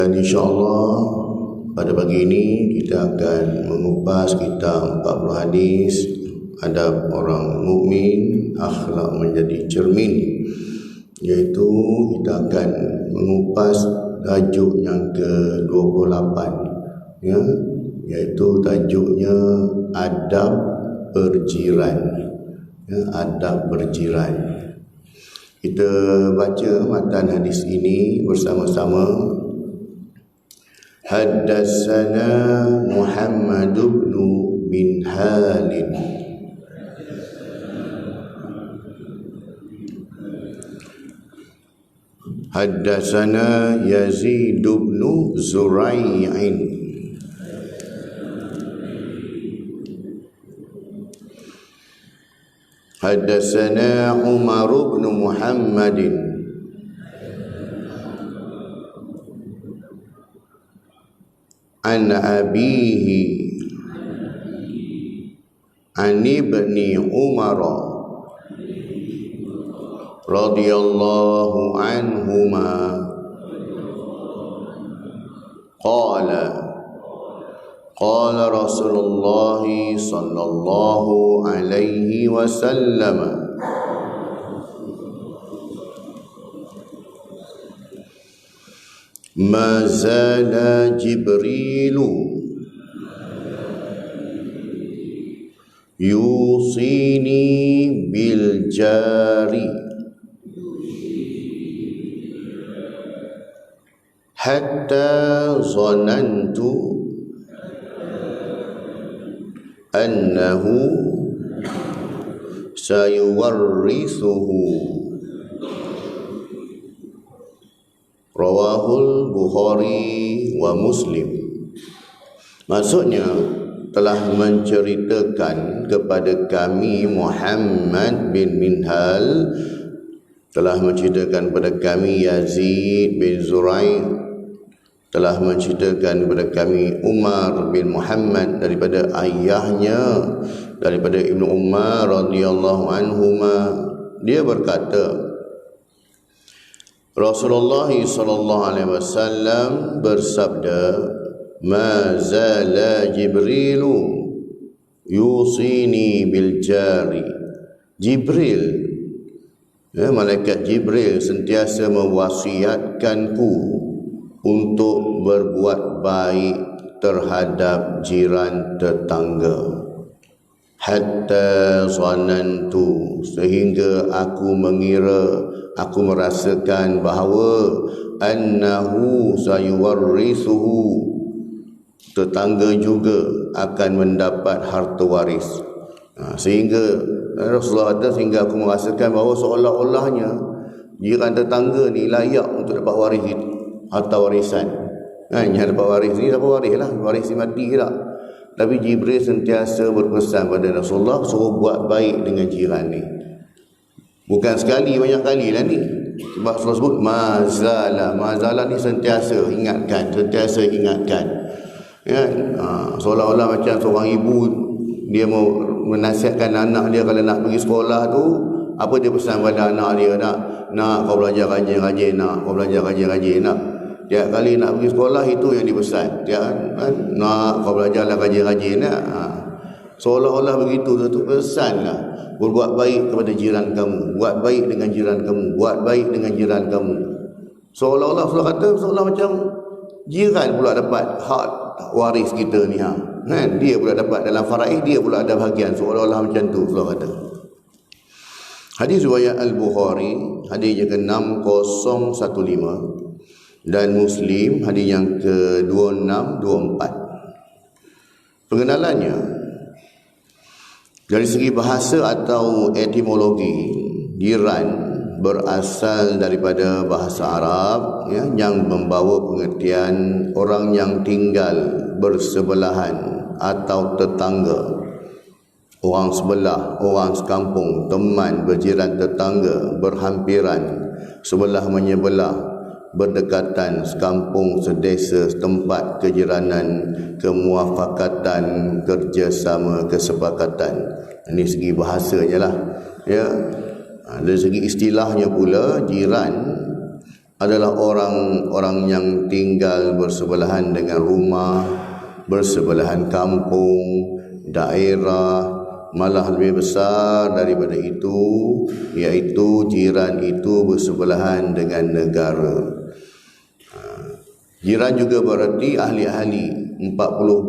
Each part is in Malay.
Dan insyaAllah pada pagi ini kita akan mengupas kitab 40 hadis adab orang mukmin, akhlak menjadi cermin, iaitu kita akan mengupas tajuk yang ke-28, iaitu tajuknya adab berjiran. Adab berjiran. Kita baca matan hadis ini bersama-sama. Haddatsana Muhammad bin Minhal Haddatsana Yazid bin Zurai'in Haddatsana Umar bin Muhammadin an abihi an ibni Umar radhiyallahu anhuma qala qala Rasulullah sallallahu alaihi wasallam ma zala Jibrilu yusini bil jari hatta zanantu annahu sayuwarrithuhu. Rawahul Bukhari wa Muslim. Maksudnya telah menceritakan kepada kami Muhammad bin Minhal, telah menceritakan kepada kami Yazid bin Zurai', telah menceritakan kepada kami Umar bin Muhammad daripada ayahnya, daripada Ibnu Umar radhiyallahu anhuma. Dia berkata, Rasulullah sallallahu alaihi wasallam bersabda, ma zala Jibrilu yusini bil jari. Jibril, malaikat Jibril sentiasa mewasiatkanku untuk berbuat baik terhadap jiran tetangga. Hatta zanantu, sehingga aku mengira, aku merasakan bahawa annahu sayuwarrithuhu, tetangga juga akan mendapat harta waris. Sehingga Rasulullah kata, sehingga aku merasakan bahawa seolah-olahnya jiran tetangga ni layak untuk dapat waris harta warisan. Yang dapat waris ni dapat waris lah, waris si mati tak. Tapi Jibril sentiasa berpesan pada Rasulullah suruh buat baik dengan jiran ni. Bukan sekali, banyak kali lah ni. Sebab Rasulullah sebut mazala. Mazala ni sentiasa ingatkan, sentiasa ingatkan. Seolah-olah macam seorang ibu, dia mau menasihatkan anak dia kalau nak pergi sekolah tu, apa dia pesan pada anak dia? Nak kau belajar rajin-rajin, nak kau belajar rajin-rajin, nak. Tiap kali nak pergi sekolah, itu yang dipesan. Nak kau belajarlah rajin-rajin, nak. Seolah-olah begitu, satu pesan lah. Berbuat baik kepada jiran kamu, buat baik dengan jiran kamu, buat baik dengan jiran kamu. Seolah-olah Rasulullah kata, seolah macam jiran pula dapat hak waris kita ni. Dia pula dapat dalam faraid, dia pula ada bahagian. Seolah-olah macam tu Rasulullah kata. Hadis riwayat Al-Bukhari, hadis yang ke-6015, dan Muslim hadis yang ke-2624. Pengenalannya, dari segi bahasa atau etimologi, jiran berasal daripada bahasa Arab, yang membawa pengertian orang yang tinggal bersebelahan atau tetangga, orang sebelah, orang sekampung, teman, berjiran, tetangga, berhampiran, sebelah menyebelah, berdekatan, sekampung, sedesa, setempat, kejiranan, kemuafakatan, kerjasama, kesepakatan. Ini segi bahasanya lah. Dari segi istilahnya pula, jiran adalah orang-orang yang tinggal bersebelahan dengan rumah, bersebelahan kampung, daerah, malah lebih besar daripada itu, iaitu jiran itu bersebelahan dengan negara. Jiran juga berarti ahli-ahli, 40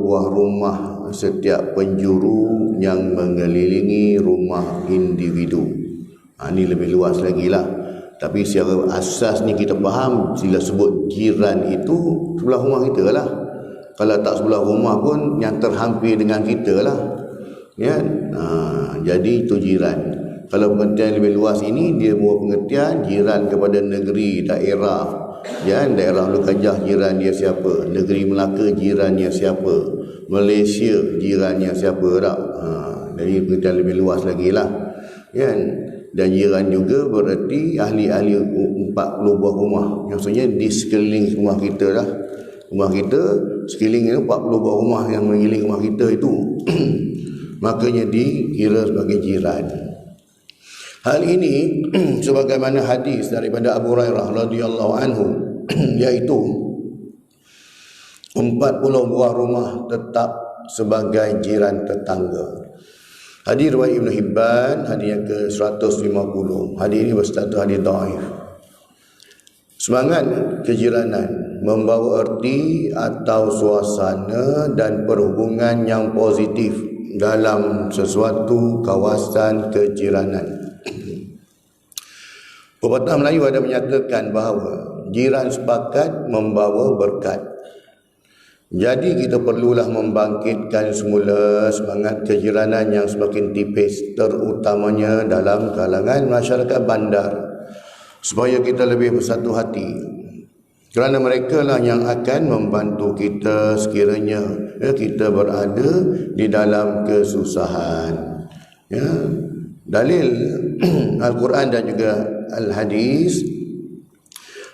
buah rumah setiap penjuru yang mengelilingi rumah individu. Ini lebih luas lagi lah. Tapi secara asas ni kita faham, bila sebut jiran itu sebelah rumah kita lah. Kalau tak sebelah rumah pun yang terhampir dengan kita lah. Ya? Jadi itu jiran. Kalau pengertian lebih luas ini, dia buat pengertian jiran kepada negeri, daerah. Ya, daerah Lukajah jiran dia siapa, negeri Melaka jirannya siapa, Malaysia jirannya siapa tak. Jadi pengertian lebih luas lagi lah. Ya. Dan jiran juga berarti ahli-ahli 40 buah rumah. Maksudnya di sekeliling rumah kita lah. Rumah kita sekeliling 40 buah rumah yang mengelilingi rumah kita itu. Makanya dikira sebagai jiran. Hal ini sebagaimana hadis daripada Abu Hurairah radhiyallahu anhu, iaitu 40 buah rumah tetap sebagai jiran tetangga. Hadis riwayat Ibn Hibban, hadis yang ke-150. Hadis ini berstatus hadis dhaif. Semangat kejiranan membawa erti atau suasana dan perhubungan yang positif dalam sesuatu kawasan kejiranan. Pepatah Melayu ada menyatakan bahawa jiran sepakat membawa berkat. Jadi kita perlulah membangkitkan semula semangat kejiranan yang semakin tipis, terutamanya dalam kalangan masyarakat bandar, supaya kita lebih bersatu hati. Kerana mereka lah yang akan membantu kita sekiranya kita berada di dalam kesusahan. Ya. Dalil Al-Quran dan juga Al-Hadis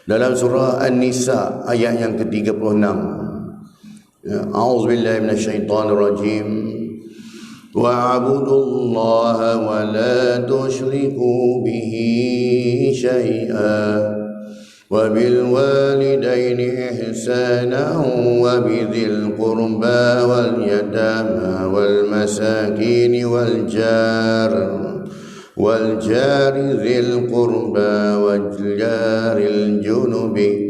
dalam surah An-Nisa ayat yang ke-36. A'udzubillahi minasyaitonirrajim. Wa'budullaha wa la tusyriku bihi syai'an wa bil walidaini ihsanan wa bidzil qurba wal yatama wal masakin wal jari dzil qurba wal jaril junubi.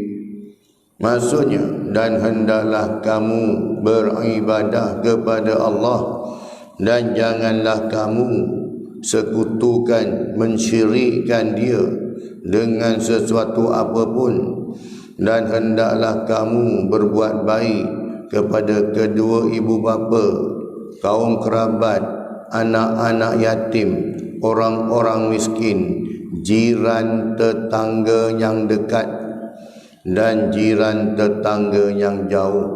Maksudnya, dan hendaklah kamu beribadah kepada Allah dan janganlah kamu sekutukan, mensyirikkan dia dengan sesuatu apapun, dan hendaklah kamu berbuat baik kepada kedua ibu bapa, kaum kerabat, anak-anak yatim, orang-orang miskin, jiran tetangga yang dekat dan jiran tetangga yang jauh.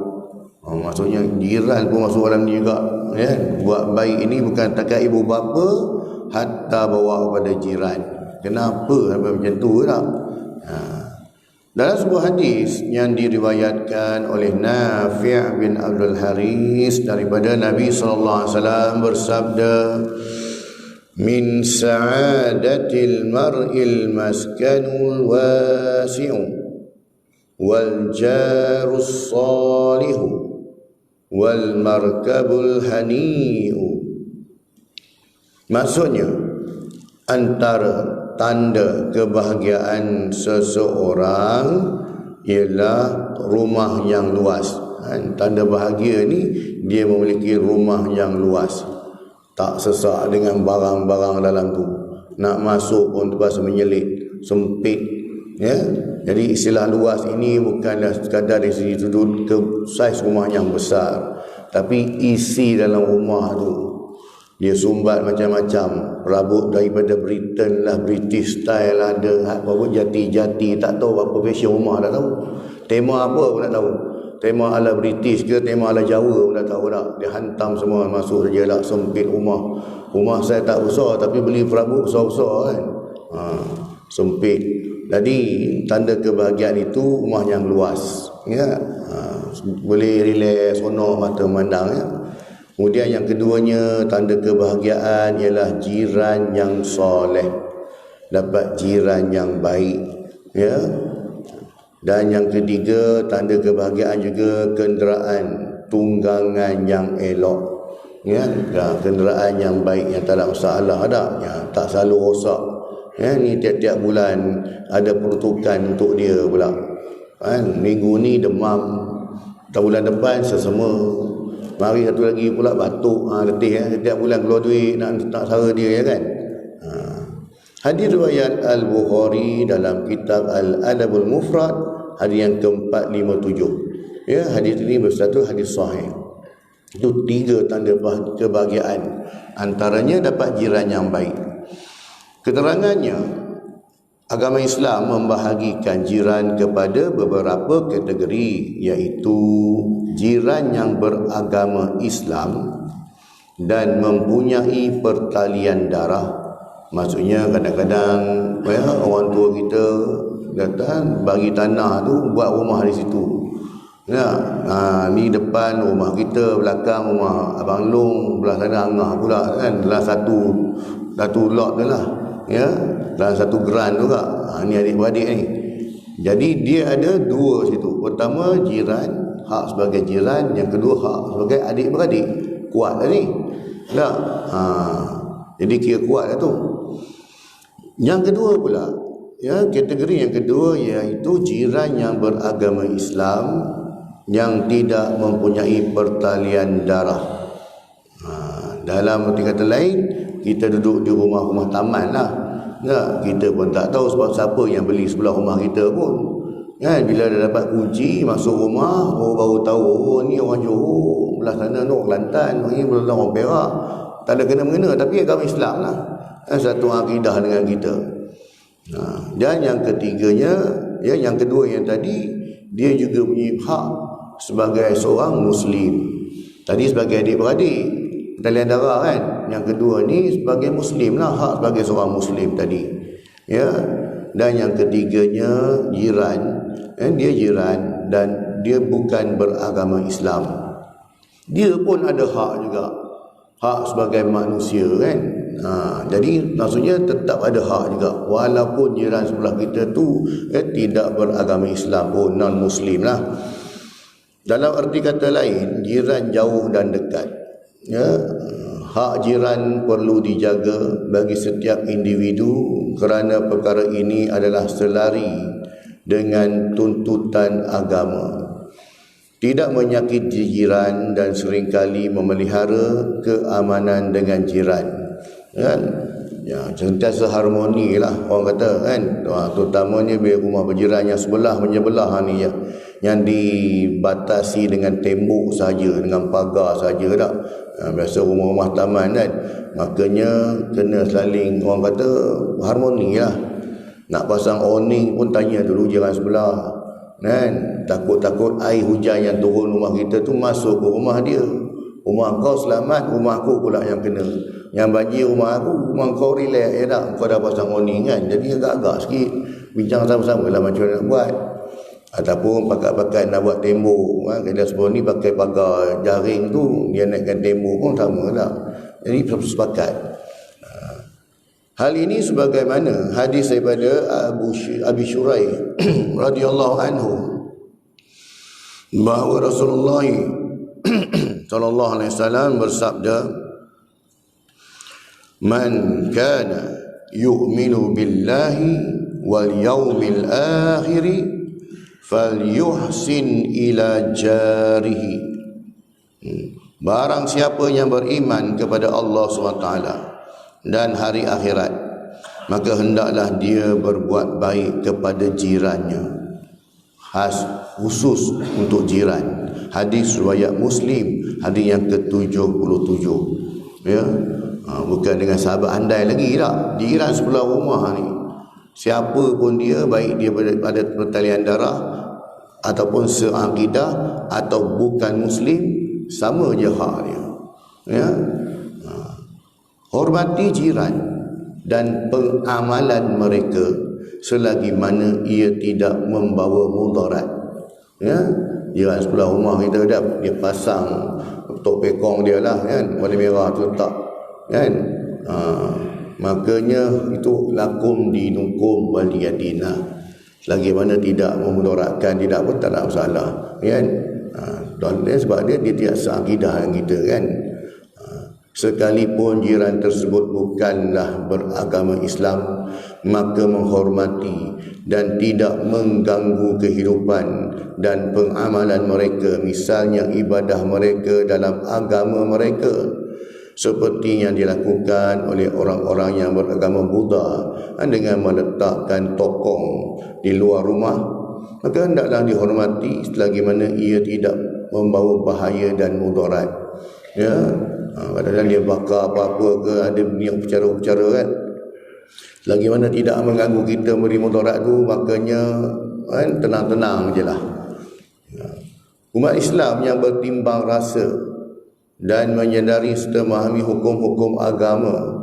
Maksudnya jiran pun masuk dalam ni juga, ya. Buat baik ini bukan takat ibu bapa, hatta bawa kepada jiran. Kenapa sampai macam tu tak? Dalam sebuah hadis yang diriwayatkan oleh Nafi' bin Abdul Haris daripada Nabi SAW bersabda, min sa'adatil mar'il maskanul wasi'u wal jarus salihu wal markabul hani'u. Maksudnya, antara tanda kebahagiaan seseorang ialah rumah yang luas. Tanda bahagia ni dia memiliki rumah yang luas, tak sesak dengan barang-barang dalam tu. Nak masuk pun terpaksa menyelit, sempit, ya. Jadi istilah luas ini bukanlah sekadar dari segi sudut ke saiz rumah yang besar, tapi isi dalam rumah tu dia sumbat macam-macam, rabut daripada Britain lah, British style ada, apa jati-jati, tak tahu apa fashion rumah, tak tahu tema apa pun tak tahu, tema ala British ke tema ala Jawa pun tak tahu tak. Dia hantam semua masuk saja lah, sempit rumah saya tak besar tapi beli perabot besar-besar kan. Sempit. Jadi tanda kebahagiaan itu rumah yang luas, ya. Boleh relax, seronok mata memandang, ya. Kemudian yang keduanya, tanda kebahagiaan ialah jiran yang soleh, dapat jiran yang baik, ya. Dan yang ketiga, tanda kebahagiaan juga kenderaan tunggangan yang elok. Ya, kenderaan yang baik, yang tak ada masalah, tak selalu rosak. Ya, ni tiap-tiap bulan ada peruntukan untuk dia pula. Minggu ni demam, bulan depan sesama, mari satu lagi pula batuk, letih. Setiap bulan keluar duit nak sara dia, ya kan. Hadis riwayat Al-Bukhari dalam kitab Al-Adabul Mufrad, hadis yang ke-457. Ya, hadis ini bersatu hadis sahih. Itu 3 tanda kebahagiaan. Antaranya dapat jiran yang baik. Keterangannya, agama Islam membahagikan jiran kepada beberapa kategori, iaitu jiran yang beragama Islam dan mempunyai pertalian darah. Maksudnya kadang-kadang orang tua kita datang bagi tanah tu buat rumah di situ. Ya, ni depan rumah kita, belakang rumah Abang Long, belah sana Angah pula kan, dalam satu lot tu lah. Ya, dalam satu geran tu kak. Ni adik-beradik ni. Jadi dia ada 2 situ. Pertama jiran, hak sebagai jiran. Yang kedua hak sebagai adik-beradik. Kuat lah ni. Tak? Jadi kira kuat lah tu. Yang kedua pula, ya, kategori yang kedua iaitu jiran yang beragama Islam yang tidak mempunyai pertalian darah. Dalam arti kata lain, kita duduk di rumah-rumah taman lah. Kita pun tak tahu sebab siapa yang beli sebelah rumah kita pun. Bila dah dapat kunci masuk rumah, baru tahu ni orang Johor, belah sana orang Kelantan, ni belah orang Perak. Tak ada kena-mengena, tapi agama Islam lah. Satu akidah dengan kita. Dan yang ketiganya, ya, yang kedua yang tadi, dia juga punya hak sebagai seorang Muslim. Tadi sebagai adik-beradik, pertalian darah kan. Yang kedua ni sebagai Muslim lah, hak sebagai seorang Muslim tadi. Ya. Dan yang ketiganya jiran. Dia jiran dan dia bukan beragama Islam. Dia pun ada hak juga. Hak sebagai manusia kan. Jadi maksudnya tetap ada hak juga, walaupun jiran sebelah kita tu tidak beragama Islam pun, non-Muslim lah. Dalam arti kata lain, jiran jauh dan dekat, ya, hak jiran perlu dijaga bagi setiap individu kerana perkara ini adalah selari dengan tuntutan agama. Tidak menyakiti jiran dan seringkali memelihara keamanan dengan jiran. Kan? Ya, sentiasa harmoni lah orang kata kan. Terutamanya bila rumah berjiran yang sebelah menyebelah ni ya, yang dibatasi dengan tembok saja, dengan pagar saja tak. Biasa rumah-rumah taman kan, makanya kena saling orang kata harmoni lah. Nak pasang awning pun tanya dulu jiran sebelah kan. Takut-takut air hujan yang turun rumah kita tu masuk ke rumah dia. Rumah kau selamat, rumah aku pula yang kena. Yang banjir rumah aku, rumah kau relax, ya tak? Kau dah pasang awning kan. Jadi agak-agak sikit bincang sama-sama lah macam mana nak buat. Ataupun pakat-pakat nak buat tembok kan. Kedai sebelah ni pakai pagar jaring tu, dia naikkan tembok pun sama tak? Jadi sepakat. Hal ini sebagaimana hadis daripada Abi Syuraih radhiyallahu anhu bahawa Rasulullah sallallahu alaihi wasallam bersabda, "Man kana yu'minu billahi wal yawmil akhir falyuhsin ila jarihi." Barang siapa yang beriman kepada Allah SWT dan hari akhirat, maka hendaklah dia berbuat baik kepada jirannya. Khas khusus untuk jiran. Hadis riwayat Muslim, hadis yang ke-77. Ya. Bukan dengan sahabat andai lagi tak. Jiran sebelah rumah ni, siapa pun dia, baik dia pada pertalian darah ataupun seakidah atau bukan Muslim, sama je hak dia. Ya. Hormati jiran dan pengamalan mereka selagi mana ia tidak membawa mudarat. Ya, jiran sebelah rumah kita dia pasang tok pekong dia lah kan, warna merah tu letak kan. Makanya itu lakum dinukum waliyadina. Selagi mana tidak memudaratkan, tidak pun tak ada masalah, kan? Sebab dia tidak seakidah dengan kita, kan? Sekalipun jiran tersebut bukanlah beragama Islam, maka menghormati dan tidak mengganggu kehidupan dan pengamalan mereka, misalnya ibadah mereka dalam agama mereka, seperti yang dilakukan oleh orang-orang yang beragama Buddha dengan meletakkan tokong di luar rumah, maka hendaklah dihormati selagi mana ia tidak membawa bahaya dan mudarat. Ya, kadang-kadang dia bakar apa-apa ke, ada niat upacara-upacara, kan? Selagi mana tidak mengganggu kita, beri mudarat tu, makanya kan, tenang-tenang je lah. Umat Islam yang bertimbang rasa dan menyedari serta memahami hukum-hukum agama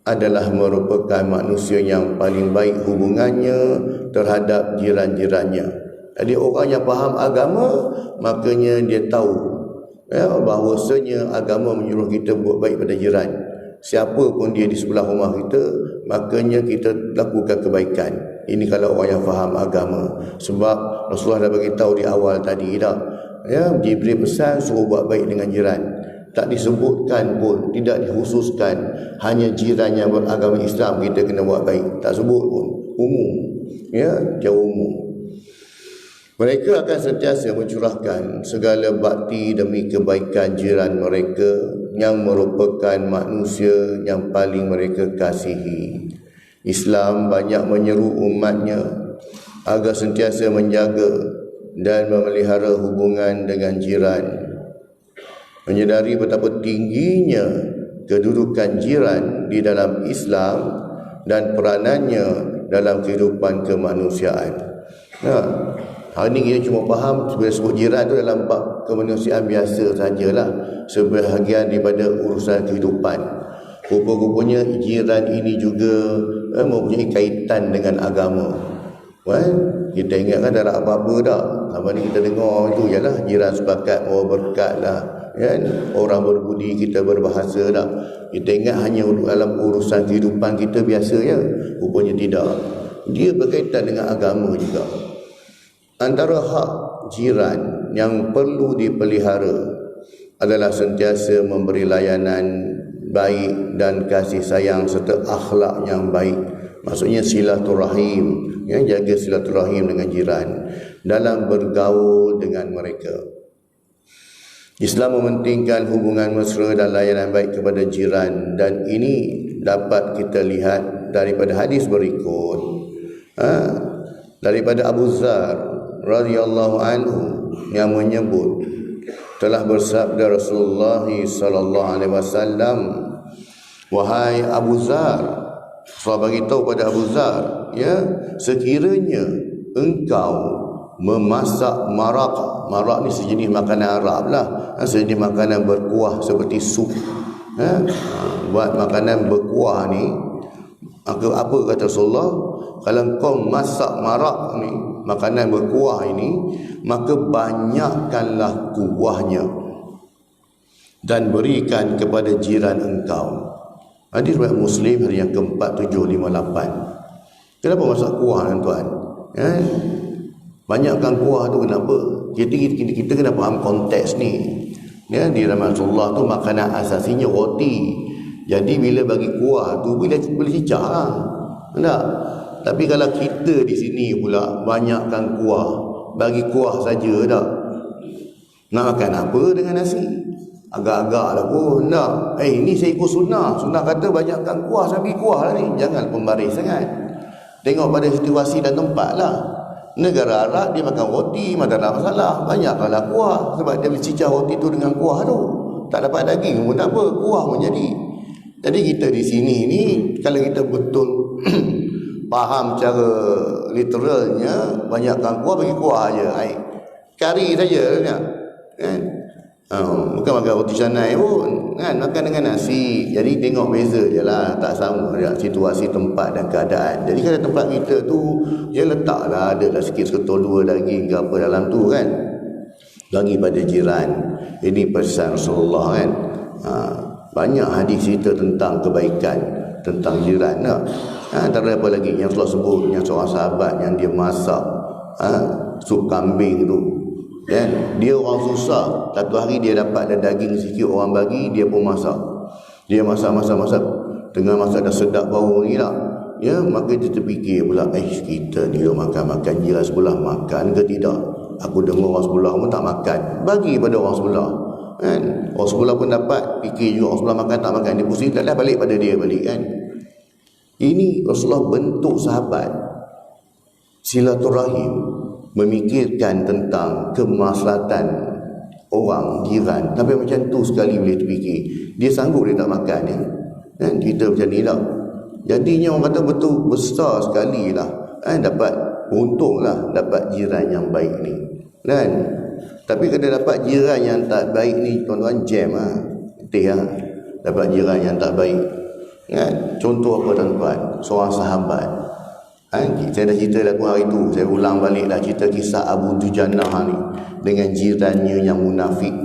adalah merupakan manusia yang paling baik hubungannya terhadap jiran-jirannya. Jadi orang yang faham agama, makanya dia tahu bahawasanya agama menyuruh kita buat baik pada jiran. Siapa pun dia di sebelah rumah kita, makanya kita lakukan kebaikan. Ini kalau orang yang faham agama. Sebab Rasulullah dah bagi tahu di awal tadi dah, Jibril pesan suruh buat baik dengan jiran. Tak disebutkan pun, tidak dikhususkan hanya jiran yang beragama Islam kita kena buat baik. Tak sebut pun, umum, jauh umum. Mereka akan sentiasa mencurahkan segala bakti demi kebaikan jiran mereka yang merupakan manusia yang paling mereka kasihi. Islam banyak menyeru umatnya agar sentiasa menjaga dan memelihara hubungan dengan jiran. Menyedari betapa tingginya kedudukan jiran di dalam Islam dan peranannya dalam kehidupan kemanusiaan. Hari ini kita cuma faham bila sebut jiran tu dalam bab kemanusiaan biasa sajalah, sebahagian daripada urusan kehidupan. Rupa-rupanya jiran ini juga mempunyai kaitan dengan agama. Kita ingat kan tak ada apa-apa dah. Sama ni kita dengar itu ialah jiran sepakat bawa berkat lah, kan? Orang berbudi, kita berbahasa dah. Kita ingat hanya dalam urusan kehidupan kita biasa ya. Rupanya tidak. Dia berkaitan dengan agama juga. Antara hak jiran yang perlu dipelihara adalah sentiasa memberi layanan baik dan kasih sayang serta akhlak yang baik. Maksudnya silaturahim, jaga silaturahim dengan jiran dalam bergaul dengan mereka. Islam mementingkan hubungan mesra dan layanan baik kepada jiran, dan ini dapat kita lihat daripada hadis berikut. Daripada Abu Dzar radhiyallahu anhu yang menyebut telah bersabda Rasulullah sallallahu alaihi wasallam, wahai Abu Dzar, saya bagi tahu pada Abu Dzar, sekiranya engkau memasak marak ni sejenis makanan Arab lah, sejenis makanan berkuah seperti sup, buat makanan berkuah ni, apa kata Rasulullah, kalau kau masak marak ni, makanan berkuah ini, maka banyakkanlah kuahnya dan berikan kepada jiran engkau. Hadis riwayat Muslim hari yang ke-4758. Kenapa masak kuah, tuan? Banyakkan kuah tu kenapa? Kita kena faham konteks ni. Di zaman Rasulullah tu makanan asasinya roti. Jadi bila bagi kuah tu boleh cicah lah. Tak? Tapi kalau kita di sini pula banyakkan kuah, bagi kuah saja tak? Nak makan apa dengan nasi? Agak-agak lah pun tak. Ini saya ikut sunnah. Sunnah kata banyakkan kuah, sambil kuah lah ni. Jangan pembaris sangat. Tengok pada situasi dan tempat lah. Negara Arab dia makan roti, tak ada masalah. Banyakkanlah kuah. Sebab dia mencicah roti tu dengan kuah tu. Tak dapat daging pun tak apa, kuah pun jadi. Jadi kita di sini ni, kalau kita betul faham cara literalnya, banyakkan kuah, bagi kuah aja. Kari saja kan? Bukan makan roti canai pun, kan? Makan dengan nasi. Jadi tengok beza je lah, tak sama ya, situasi, tempat dan keadaan. Jadi kalau tempat kita tu, dia letaklah ada sikit seketol dua daging ke apa dalam tu, kan? Bagi pada jiran. Ini pesan Rasulullah, kan? Banyak hadis cerita tentang kebaikan. tentang jiran tak? Antara apa lagi yang Rasulullah sebut, yang seorang sahabat yang dia masak sup kambing tu, dan dia orang susah, satu hari dia dapat ada daging sikit orang bagi, dia pun masak. Dia masak, tengah masak dah sedap bau ni tak, ya, maka dia terfikir pula, kita ni makan jiran sebelah makan ke tidak? Aku dengar orang sebelah pun tak makan, bagi pada orang sebelah kan. Orang sebelah pun dapat, fikir juga orang sebelah makan tak makan, dia pusing tak balik pada dia balik kan. Ini Rasulullah bentuk sahabat silaturahim, memikirkan tentang kemaslahatan orang jiran. Tapi macam tu sekali boleh terfikir, dia sanggup dia tak makan ni kan. Kita macam ni lah, jadinya orang kata betul besar sekali lah dapat untung lah, dapat jiran yang baik ni kan. Tapi kalau dapat jiran yang tak baik ni tuan-tuan, jam dapat jiran yang tak baik kan. Contoh apa tuan-tuan, seorang sahabat saya dah cerita lagu hari tu, saya ulang balik lah cerita kisah Abu Dujanah ni dengan jirannya yang munafik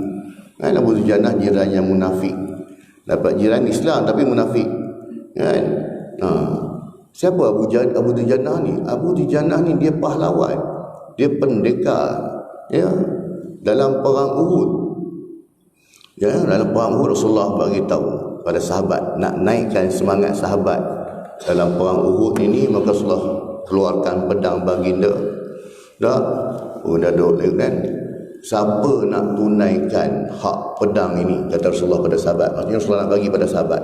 kan. Abu Dujanah jiran yang munafik, dapat jiran Islam tapi munafik kan. Siapa Abu Dujanah ni? Abu Dujanah ni dia pahlawan, dia pendekar ya, dalam perang Uhud ya. Dalam perang Uhud Rasulullah bagi tahu pada sahabat, nak naikkan semangat sahabat dalam perang Uhud ini, maka Rasulullah keluarkan pedang baginda. Dah duduk kan, siapa nak tunaikan hak pedang ini, kata Rasulullah pada sahabat. Maksudnya Rasulullah nak bagi pada sahabat,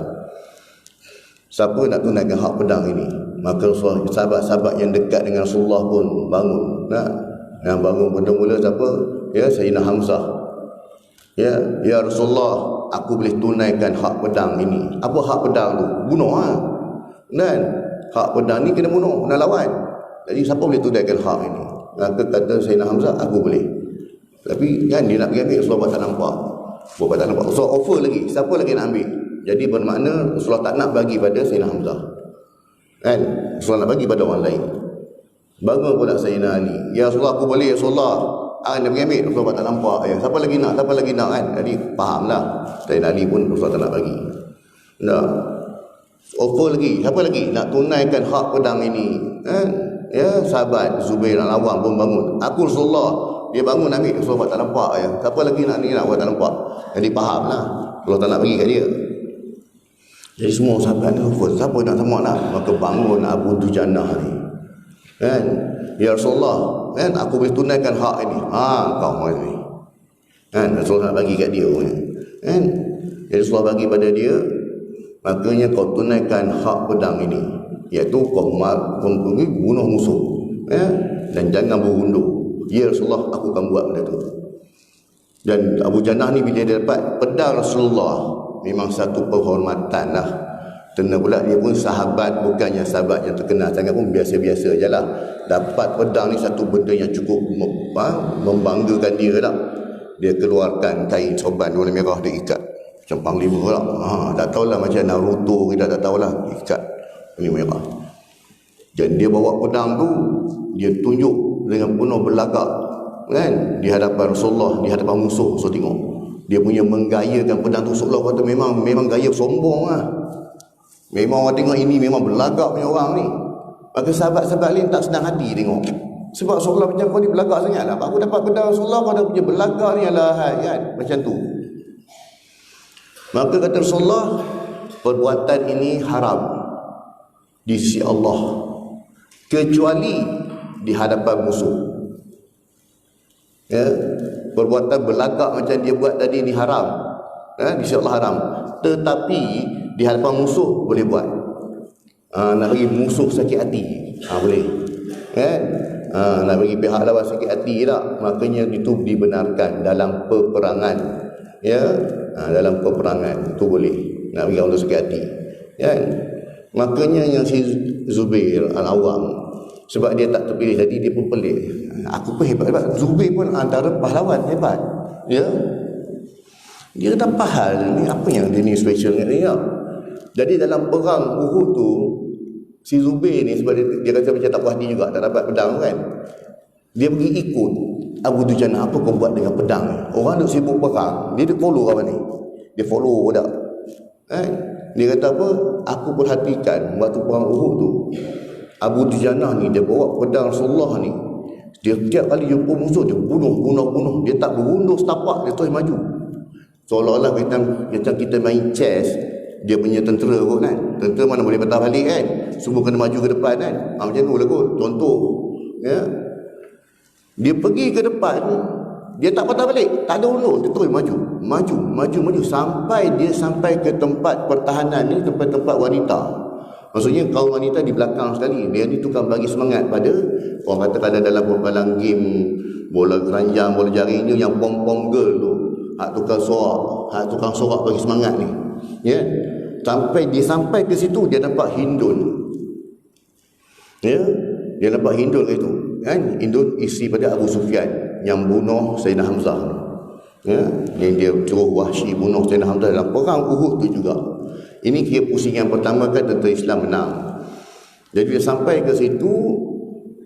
siapa nak tunaikan hak pedang ini? Maka Rasulullah, sahabat-sahabat yang dekat dengan Rasulullah pun bangun. Yang bangun mula siapa? Ya, Sayyidina Hamzah. Ya Rasulullah, aku boleh tunaikan hak pedang ini. Apa hak pedang tu? Bunuh kan. Hak pedang ni kena bunuh, kena lawan. Jadi siapa boleh tunaikan hak ini? Maka kata Sayyidina Hamzah, aku boleh. Tapi kan dia nak pergi ambil, Rasulullah tak nampak. So offer lagi, siapa lagi nak ambil? Jadi bermakna Rasulullah tak nak bagi pada Sayyidina Hamzah kan. Rasulullah nak bagi pada orang lain. Bangun pula Sayyidina Ali, ya Rasulullah, aku boleh. Rasulullah dia pergi ambil, Rasulullah tak nampak. Siapa lagi nak kan. Jadi fahamlah Sayyidina Ali pun Rasulullah tak nak bagi. Offer lagi, siapa lagi nak tunaikan hak pedang ini kan. Ya, sahabat Zubair Al-Awwam pun bangun, aku Rasulullah. Dia bangun ambil, Rasulullah tak nampak. Siapa lagi nak ni, nak buat tak nampak. Jadi fahamlah Rasulullah tak nak bagi kat dia. Jadi semua sahabat ni offer, siapa nak semua nak. Maka bangun Abu Dujanah ni kan, ya Rasulullah kan, aku boleh tunaikan hak ini. Kau ni kan, Rasulullah nak bagi kat dia kan. Jadi Rasulullah bagi pada dia, makanya kau tunaikan hak pedang ini, iaitu kau pergi bunuh musuh dan jangan berundur. Ya Rasulullah, aku akan buat benda tu. Dan Abu Janah ni bila dia dapat pedang Rasulullah, memang satu penghormatan lah. Kena pula dia pun sahabat, bukannya sahabat yang terkenal sangat pun, biasa-biasa je lah. Dapat pedang ni satu benda yang cukup membanggakan dia tak. Dia keluarkan kain sorban warna merah, dia ikat macam panglima lah. Tak tahulah macam Naruto, kita tak tahulah, ikat ini merah. Dan dia bawa pedang tu, dia tunjuk dengan penuh berlagak kan, di hadapan Rasulullah, di hadapan musuh. So tengok dia punya menggayakan pedang tu, seolah kata memang gaya sombong lah. Memang orang tengok ini memang berlagak punya orang ni. Maka sahabat-sahabat lain tak senang hati tengok, sebab Rasulullah macam kau ni berlagak sangat lah. Aku dapat pedang Rasulullah, kau dah punya berlagak ni lah kan, macam tu. Maka kata Rasulullah, perbuatan ini haram di sisi Allah, kecuali di hadapan musuh. Ya, perbuatan berlagak macam dia buat tadi ni haram, di sisi Allah haram. Tetapi di hadapan musuh boleh buat. Nak bagi musuh sakit hati, boleh kan. Nak bagi pihak lawan sakit hati tak, makanya itu dibenarkan dalam peperangan. Ya, dalam peperangan itu boleh nak bagi orang tu sakit hati kan. Makanya yang si Zubair Al-Awwam, sebab dia tak terpilih tadi, dia pun pelik. Aku pun hebat. Zubair pun antara pahlawan hebat. Ya, dia kata pahal ni, apa yang dia ni special ni ya. Jadi dalam perang Uhud tu, si Zubair ni sebab dia kata macam tak puas hati juga, tak dapat pedang kan. Dia pergi ikut Abu Dujanah, apa kau buat dengan pedang ni? Orang duk sibuk perang, dia follow kawan ni. Dia follow budak Dia kata apa? Aku perhatikan waktu perang Uhud tu, Abu Dujana ni dia bawa pedang Rasulullah ni. Dia setiap kali jumpa musuh dia bunuh. Dia tak berundur setapak, dia terus maju. Seolah-olah kita main chess, dia punya tentera kot kan. Tentera mana boleh patah balik kan. Semua kena maju ke depan kan. Macam tu lah kot. Contoh. Ya. Dia pergi ke depan, dia tak patah balik, tak ada undur, dia terus maju sampai dia sampai ke tempat pertahanan ni, tempat-tempat wanita. Maksudnya kaum wanita di belakang sekali. Dia ni tukang bagi semangat pada orang kata dalam game bola keranjang, bola jaring ni yang pom-pom girl tu. Hak tukang sorak bagi semangat ni. Ya. Sampai ke situ dia nampak Hindun. Ya, dia nampak Hindun ke itu. Kan? Hindun isteri pada Abu Sufyan yang bunuh Sayyidina Hamzah. Ya, yang dia suruh Wahsy bunuh Sayyidina Hamzah dalam perang Uhud tu juga. Ini kira pusing yang pertama kan tentera Islam menang. Jadi dia sampai ke situ,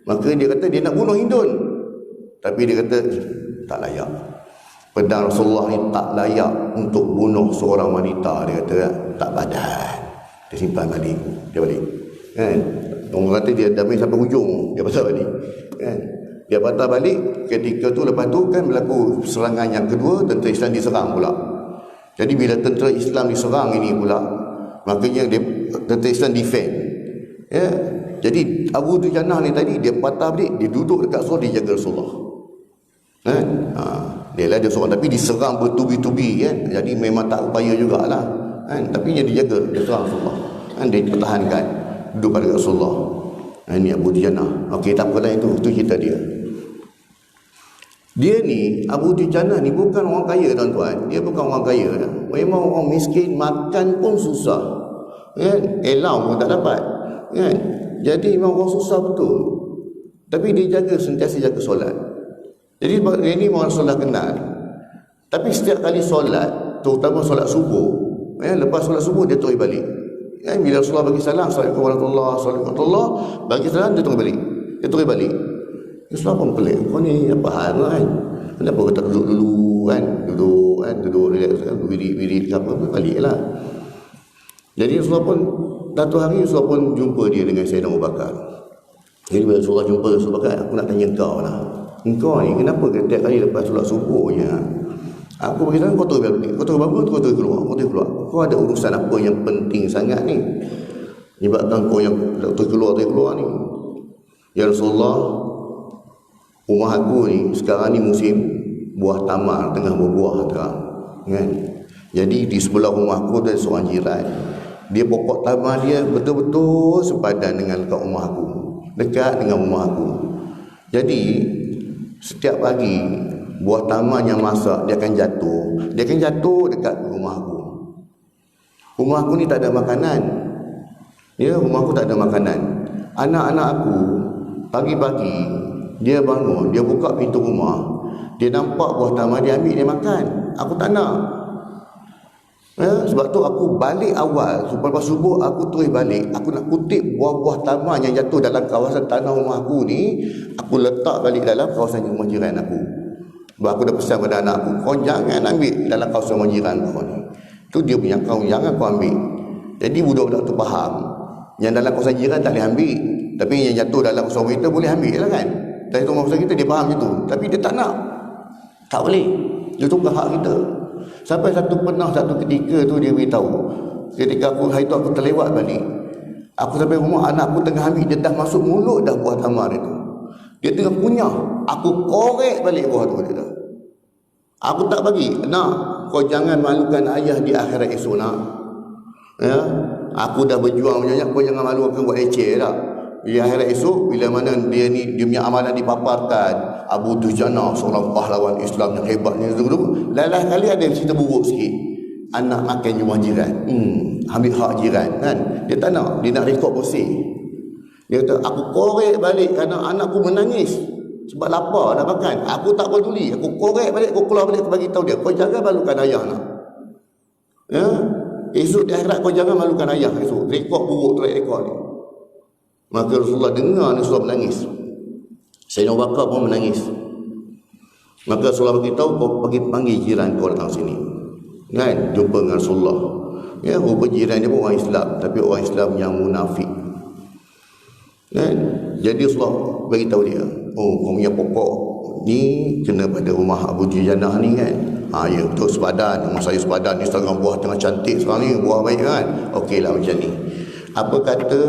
maka dia kata dia nak bunuh Hindun. Tapi dia kata tak layak. Pedang Rasulullah ni tak layak untuk bunuh seorang wanita. Dia kata tak padan. Dia simpan balik. Dia balik. Kan? Orang kata dia damai sampai hujung, dia patah balik. Kan? Dia patah balik, ketika tu lepas tu kan berlaku serangan yang kedua, tentera Islam diserang pula. Jadi bila tentera Islam diserang ini pula, makanya tentera Islam defend. Ya. Jadi Abu Dujana ni tadi dia patah balik, dia duduk dekat surau, dia jaga Rasulullah. Kan? Dia seorang tapi diserang bertubi-tubi kan. Jadi memang tak upaya jugalah. Kan? Tapi dia dijaga, dia serang Rasulullah. Kan? Dia pertahankan duduk pada Rasulullah. Ini Abu Dujana. Okey, tak apalah itu cerita dia. Dia ni, Abu Dujana ni bukan orang kaya tuan-tuan. Dia bukan orang kaya. Memang orang miskin, makan pun susah. Kan? Elau pun tak dapat. Kan? Jadi memang orang susah betul. Tapi dia sentiasa jaga solat. Jadi dia ni orang solat kenal. Tapi setiap kali solat, terutama solat subuh, lepas solat subuh dia terus balik. Bila Rasulullah bagi salam, Assalamualaikum warahmatullahi, bagi salam, dia terus balik. Rasulullah pun pelik, kau ni apa hal kan? Kenapa kau tak duduk dulu kan? Duduk relax kan? Wirid apa, balik lah. Jadi Rasulullah pun, satu hari Rasulullah pun jumpa dia dengan Sayyidina Abu Bakar. Jadi bila Rasulullah jumpa Rasulullah Bakar, aku nak tanya kau lah. Engkau ni kenapa setiap kali lepas solat subuhnya, aku bagi salam, kau terus balik. Kau terus bangun, kau terus keluar. Kau ada urusan apa yang penting sangat ni? Menyebabkan kau yang terus keluar ni. Ya Rasulullah, rumah aku ni sekarang ni musim buah tamar tengah berbuah terang. Kan? Jadi di sebelah rumah aku ada seorang jiran. Dia pokok tamar dia betul-betul sepadan dengan dekat rumah aku. Dekat dengan rumah aku. Jadi setiap pagi buah tamar yang masak dia akan jatuh dekat rumah aku. Rumah aku ni tak ada makanan. Ya, rumah aku tak ada makanan. Anak-anak aku pagi-pagi dia bangun, dia buka pintu rumah, dia nampak buah tamar, dia ambil, dia makan. Aku tak nak. Ya, sebab tu aku balik awal, lepas subuh aku terus balik. Aku nak kutip buah-buah tamar yang jatuh dalam kawasan tanah rumah aku ni, aku letak balik dalam kawasan rumah jiran aku. Sebab aku dah pesan pada anak aku, kau jangan ambil dalam kawasan rumah jiran kau ni. Tu dia punya, kau jangan kau ambil. Jadi budak-budak tu faham, yang dalam kawasan jiran tak boleh ambil, tapi yang jatuh dalam kawasan kita boleh ambil lah kan. Dari rumah kawasan kita dia faham macam tu, tapi dia tak nak. Tak boleh. Dia tu bukan hak kita. Sampai satu ketika tu dia beritahu, ketika hari tu aku terlewat balik, aku sampai rumah, anak aku tengah ambil, dia dah masuk mulut dah buah tamar itu. Dia tengah kunyah, aku korek balik buah tu dia dah. Aku tak bagi. Nak, kau jangan malukan ayah di akhirat esok nak. Ya, aku dah berjuang banyak, kau jangan malukan buat leceh tak. Di akhirat esok, bila mana dia punya amalan dipaparkan, Abu Dujana seorang pahlawan Islam yang hebatnya tu, lain kali ada cerita buruk sikit. Anak makan rumah jiran, ambil hak jiran kan. Dia tak nak, dia nak rekod bersih. Dia kata, aku korek balik kerana anakku menangis sebab lapar nak makan. Aku tak peduli, aku korek balik, aku keluar balik, aku bagi tahu dia, kau jangan malukan ayah nak. Ya, esok di akhirat kau jangan malukan ayah esok. Rekod buruk, rekod ni. Maka Rasulullah dengar ni, Rasulullah menangis. Sayyidina Abu Bakar pun menangis. Maka Rasulullah beritahu, kau pergi panggil jiran kau datang sini. Kan? Jumpa dengan Rasulullah. Ya, rupa jiran dia pun orang Islam, tapi orang Islam yang munafik. Kan? Jadi Rasulullah beritahu dia, oh, kau punya pokok ni kena pada rumah Abu Dujanah ni kan. Ya betul, sepadan. Rumah saya sepadan ni, setengah buah tengah cantik sekarang ni, buah baik kan. Okeylah macam ni. Apa kata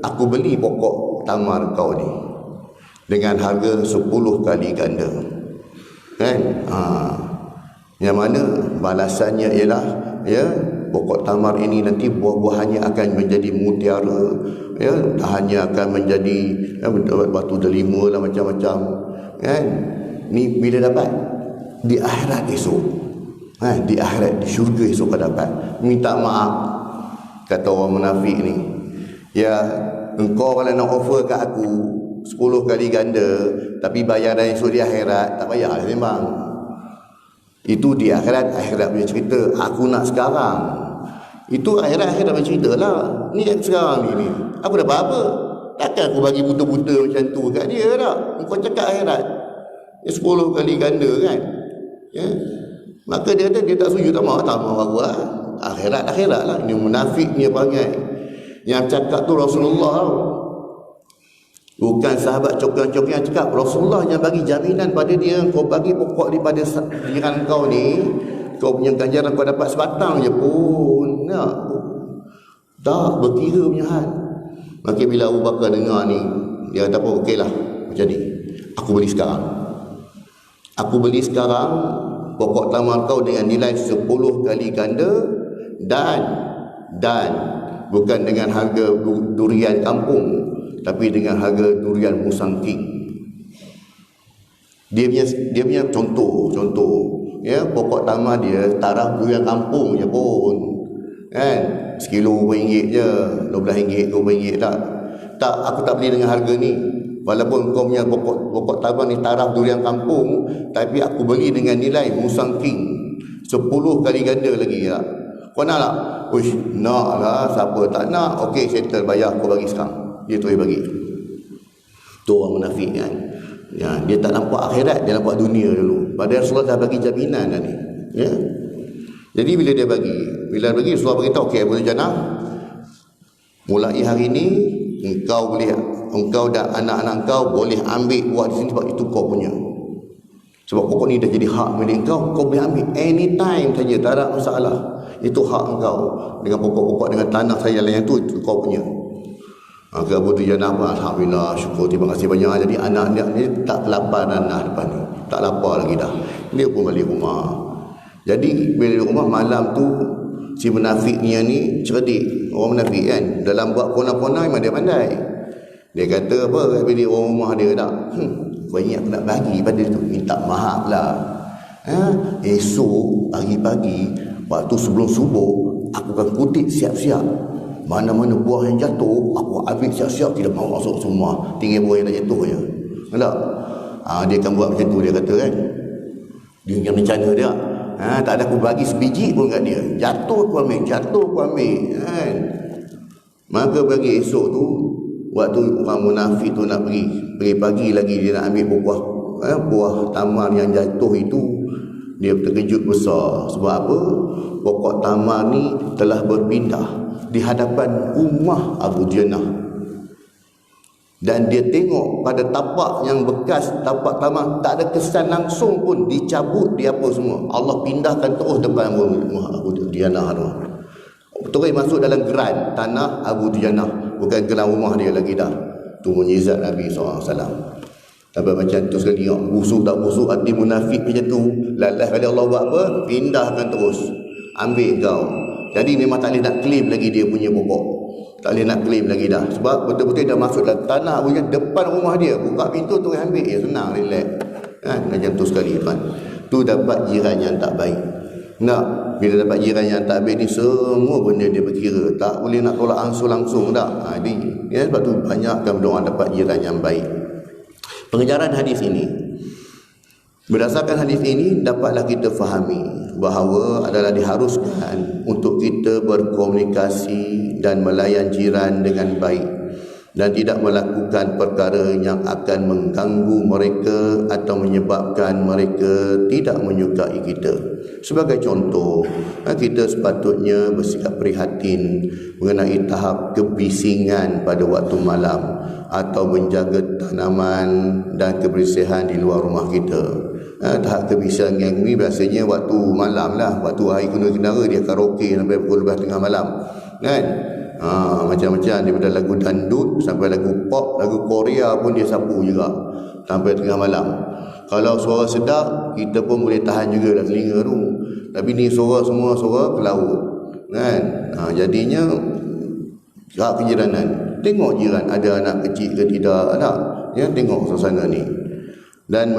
aku beli pokok tamar kau ni dengan harga 10 kali ganda. Kan? Yang mana balasannya ialah, ya, pokok tamar ini nanti buah-buahannya akan menjadi mutiara, ya, dahannya akan menjadi, ya, batu delima lah, macam-macam. Kan? Ni bila dapat? Di akhirat esok. Di akhirat, di syurga esok kau dapat. Minta maaf, kata orang munafik ni. Ya, engkau kalau nak offer kat aku 10 kali ganda, tapi bayaran esok di akhirat, tak payah lah memang. Itu di akhirat, akhirat punya cerita. Aku nak sekarang. Itu akhirat punya cerita lah. Ni sekarang ni aku dapat apa? Takkan aku bagi buta-buta macam tu kat dia tak? Kau cakap akhirat 10 kali ganda kan? Ya. Maka dia kata dia tak setuju, tak mau aku lah. Akhirat lah. Ini munafik ni perangai. Yang cakap tu Rasulullah, bukan sahabat cokian-cokian yang cakap. Rasulullah yang bagi jaminan pada dia, kau bagi pokok daripada jiran kau ni, kau punya ganjaran kau dapat sebatang je pun. Tak berkira punya hal. Maka bila Abu Bakar dengar ni, dia kata apa, okeylah macam ni, aku beli sekarang pokok tamar kau dengan nilai 10 kali ganda, dan bukan dengan harga durian kampung, tapi dengan harga durian musangking. Dia punya contoh, ya, pokok tamar dia taraf durian kampung je pun, kan, sekilo RM2 je, RM12, RM20 tak, aku tak beli dengan harga ni. Walaupun kau punya pokok tamar ni taraf durian kampung, tapi aku beli dengan nilai musangking 10 kali ganda lagi tak? Kau nak tak? Uish, nak lah, siapa tak nak? Okey, settle, bayar, aku bagi sekarang. Dia tu bagi. Tu orang munafik kan. Ya, dia tak nampak akhirat, dia nampak dunia dulu. Padahal Rasulullah dah bagi jaminan dah ni. Ya. Jadi bila Rasulullah beritahu, okey, Abu Dujanah, mulai hari ni engkau dan anak-anak kau boleh ambil buah di sini sebab itu kau punya. Sebab pokok ni dah jadi hak milik kau boleh ambil anytime saja, tak ada masalah. Itu hak engkau. Dengan pokok-pokok, dengan tanah saya yang itu kau punya. Maka Abu Dujanah pun alhamdulillah, syukur, terima kasih banyak. Jadi anak dia ni tak lapar nanah depan ni. Tak lapar lagi dah. Dia pun balik rumah. Jadi bila di rumah malam tu, si munafik ni cerdik. Orang munafik kan, dalam buat pona-pona memang dia pandai. Dia kata apa kat bilik orang rumah dia tak? Kau ingat aku nak bagi pada tu, minta maaf lah. Esok pagi-pagi, waktu sebelum subuh, aku akan kutip siap-siap. Mana-mana buah yang jatuh, aku ambil siap-siap, tidak mahu masuk semua. Tinggal buah yang dah jatuh je. Tak? Dia akan buat macam tu, dia kata kan. Dia yang rencana dia. Tak ada aku bagi sebiji pun kat dia. Jatuh aku ambil kan. Maka bagi esok tu, waktu orang munafik tu nak pergi pagi lagi, dia nak ambil buah tamar yang jatuh itu, dia terkejut besar. Sebab apa? Pokok tamar ni telah berpindah di hadapan rumah Abu Dujanah. Dan dia tengok pada tapak yang bekas tapak tamar, tak ada kesan langsung pun dicabut, dia apa semua. Allah pindahkan terus depan rumah Abu Dujanah tu. Terus masuk dalam geran tanah Abu Dujanah, bukan geran rumah dia lagi dah. Tu mukjizat Nabi SAW. Tapi macam tu sekali tengok, busuk tak busuk hati munafik macam tu, lalas kali Allah buat apa? Pindahkan terus, ambil kau. Jadi memang tak boleh nak claim lagi dia punya pokok. Tak boleh nak claim lagi dah. Sebab betul-betul dah masuk dalam tanah punya depan rumah dia. Buka pintu tu ambil, ya senang, relax. Kan? Macam tu sekali kan. Tu dapat jiran yang tak baik. Nak, bila dapat jiran yang tak baik ni, semua benda dia berkira. Tak boleh nak tolak langsung tak. Sebab tu banyakkan orang dapat jiran yang baik. Pengejaran hadis ini, berdasarkan hadis ini dapatlah kita fahami bahawa adalah diharuskan untuk kita berkomunikasi dan melayan jiran dengan baik. dan tidak melakukan perkara yang akan mengganggu mereka atau menyebabkan mereka tidak menyukai kita. Sebagai contoh, kita sepatutnya bersikap prihatin mengenai tahap kebisingan pada waktu malam atau menjaga tanaman dan kebersihan di luar rumah kita. Tahap kebisingan ini biasanya waktu malam lah, waktu hari kendara dia karaoke sampai pukul 12 tengah malam, kan? Macam-macam daripada lagu dandut sampai lagu pop, lagu Korea pun dia sapu juga sampai tengah malam. Kalau suara sedap kita pun boleh tahan juga dalam telinga tu, tapi ni semua suara ke laut, kan? Jadinya hak kejiranan, tengok jiran ada anak kecil ke tidak, ada ya, tengok suasana ni. Dan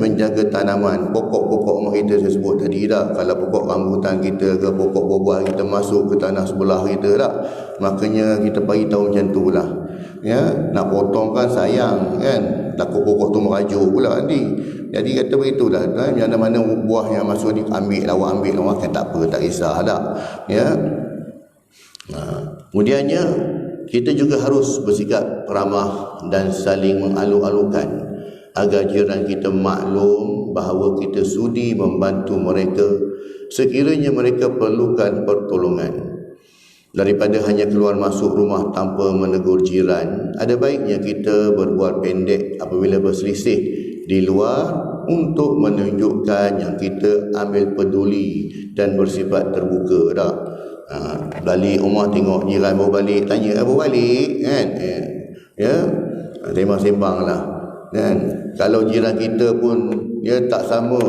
menjaga tanaman, pokok-pokok rumah kita saya sebut tadi dah. Kalau pokok rambutan kita ke pokok buah kita masuk ke tanah sebelah kita dah, makanya kita bagi tahu macam tu lah. Ya, nak potong kan sayang, kan? Takut pokok tu merajuk pula nanti. Jadi kata begitulah, yang mana buah yang masuk ni ambil awak kan, tak apa, tak kisah dah. Ya. Kemudiannya kita juga harus bersikap ramah dan saling mengalu-alukan agar jiran kita maklum bahawa kita sudi membantu mereka sekiranya mereka perlukan pertolongan. Daripada hanya keluar masuk rumah tanpa menegur jiran, ada baiknya kita berbual pendek apabila berselisih di luar untuk menunjukkan yang kita ambil peduli dan bersifat terbuka dah. Balik rumah tengok jiran baru balik, tanya baru balik, kan? Ya, sembang-sembang lah, kan? Kalau jiran kita pun dia tak sama